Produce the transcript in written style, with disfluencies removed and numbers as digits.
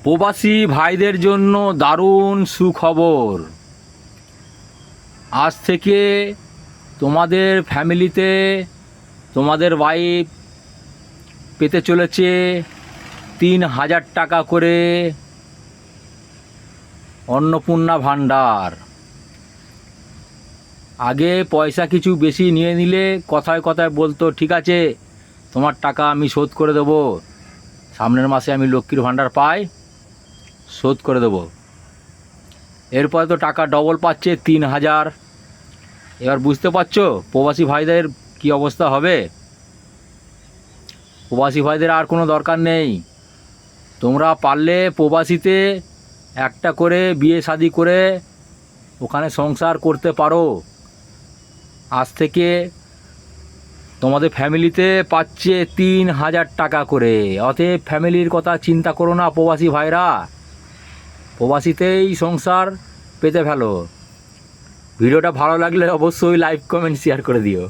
প্রবাসী ভাইদের জন্য দারুণ সুখবর। আজ থেকে তোমাদের ফ্যামিলিতে তোমাদের ওয়াইফ পেতে চলেছে 3,000 টাকা করে অন্নপূর্ণা ভাণ্ডার। আগে পয়সা কিছু বেশি নিয়ে নিলে কথায় কথায় বলতো ঠিক আছে তোমার টাকা আমি শোধ করে দেবো, সামনের মাসে আমি লক্ষ্মীর ভাণ্ডার পাই শোধ করে দেবো। এরপরে তো টাকা ডবল পাচ্ছে 3,000। এবার বুঝতে পারছো প্রবাসী ভাইদের কি অবস্থা হবে। প্রবাসী ভাইদের আর কোনো দরকার নেই, তোমরা পারলে প্রবাসীতে একটা করে বিয়ে শাদি করে ওখানে সংসার করতে পারো। আজ থেকে তোমাদের ফ্যামিলিতে পাচ্ছে 3,000 টাকা করে। অতএব ফ্যামিলির কথা চিন্তা করো না প্রবাসী ভাইরা, প্রবাসীতেই সংসার পেতে ফেলো। ভিডিওটা ভালো লাগলে অবশ্যই লাইক কমেন্ট শেয়ার করে দিও।